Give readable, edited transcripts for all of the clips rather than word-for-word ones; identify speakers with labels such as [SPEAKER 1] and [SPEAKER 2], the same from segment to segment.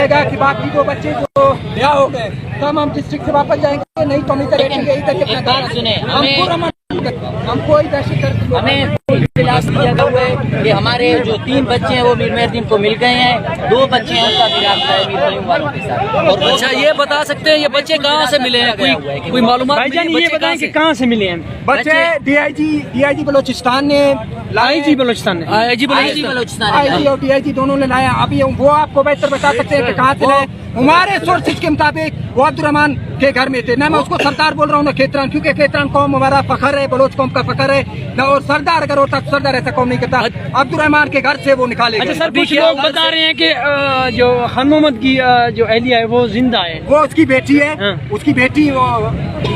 [SPEAKER 1] گا کہ باقی جو بچے جو بیاہ ہو گئے ہم ڈسٹرکٹ سے واپس جائیں گے، نہیں تو ہم ادھر رہیں گے، ادھر کے ہم کوئی دہشت گرد
[SPEAKER 2] ہمیں اختلاف کیا گیا ہوا ہے کہ ہمارے جو 3 بچے ہیں وہ میر مہردین کو مل گئے ہیں، 2 بچے ہیں ان کا بھی رابطہ ہے میر مہردین والوں کے ساتھ۔ اور
[SPEAKER 3] اچھا یہ بتا سکتے ہیں یہ بچے کہاں سے ملے ہیں؟ کوئی معلومات
[SPEAKER 4] بھائی جان یہ بتائیں کہ کہاں سے ملے ہیں
[SPEAKER 1] بچے؟ ڈی آئی جی بلوچستان نے
[SPEAKER 4] آئی جی بلوچستان نے
[SPEAKER 3] آئی جی
[SPEAKER 2] بلوچستان
[SPEAKER 1] آئی جی اور ڈی آئی جی دونوں نے لایا۔ ابھی وہ آپ کو بہتر بتا سکتے ہیں کہ کہاں سے لائے۔ ہمارے سورسز کے مطابق وہ عبد الرحمان کے گھر میں تھے، نہ میں اس کو سردار بول رہا ہوں نہ کھیتران، کیونکہ کھیتران قوم ہمارا فخر ہے، بلوچ قوم کا فخر ہے نہ، اور سردار اگر ہوتا تو سردار ایسا قوم نہیں کرتا۔ عبد الرحمان کے گھر سے وہ نکالے
[SPEAKER 4] اچھا
[SPEAKER 1] گئے۔
[SPEAKER 4] سر کچھ لوگ بتا رہے ہیں کہ جو خان محمد کی جو اہلیہ ہے وہ زندہ ہے،
[SPEAKER 1] وہ اس کی بیٹی ہے،
[SPEAKER 4] ہاں۔
[SPEAKER 1] اس کی بیٹی وہ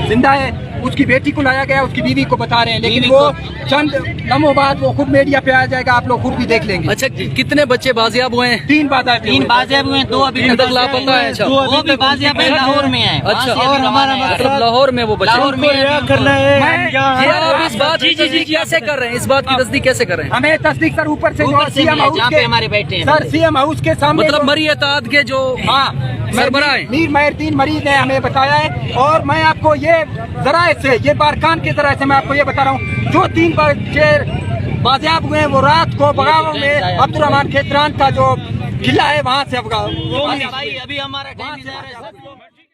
[SPEAKER 1] زندہ ہے، اس کی بیٹی کو لایا گیا، اس کی بیوی کو بتا رہے ہیں، لیکن وہ چند لمحوں بعد وہ خود میڈیا پہ آ جائے گا، آپ لوگ خود بھی دیکھ لیں گے۔
[SPEAKER 3] اچھا کتنے بچے بازیاب ہوئے ہیں؟
[SPEAKER 1] 3 بازار
[SPEAKER 2] 3 بازیاب ہوئے ہیں، 2 ابھی
[SPEAKER 3] تک لاپتہ ہیں۔ اچھا
[SPEAKER 2] وہ بھی بازیاب ہیں، لاہور میں ہیں۔
[SPEAKER 3] اچھا مطلب لاہور میں وہ بچے
[SPEAKER 4] کرنا ہے
[SPEAKER 3] یہ آپ اس بات کیسے کر رہے ہیں؟ اس بات کی تصدیق کیسے کر رہے ہیں؟
[SPEAKER 1] ہمیں تصدیق سر اوپر سے
[SPEAKER 2] اوپر سے
[SPEAKER 1] سی ایم
[SPEAKER 2] ملے،
[SPEAKER 1] ہاؤس
[SPEAKER 2] جہاں
[SPEAKER 1] کے
[SPEAKER 2] پہ ہمارے بیٹے ہیں
[SPEAKER 1] سر سی ایم ہاؤس کے سامنے
[SPEAKER 3] مطلب مری اتحاد کے جو
[SPEAKER 1] ہاں
[SPEAKER 3] سربراہ ہیں
[SPEAKER 1] میر مہردین مریض نے ہمیں بتایا ہے، اور میں آپ کو یہ ذرائع سے، یہ بارکان کے ذرائع سے میں آپ کو یہ بتا رہا ہوں، جو 3 بچے بازیاب ہوئے ہیں وہ رات کو بغاؤ میں عبد الرحمان کھیتران کا جو قلعہ ہے وہاں سے
[SPEAKER 2] ابھی ہمارا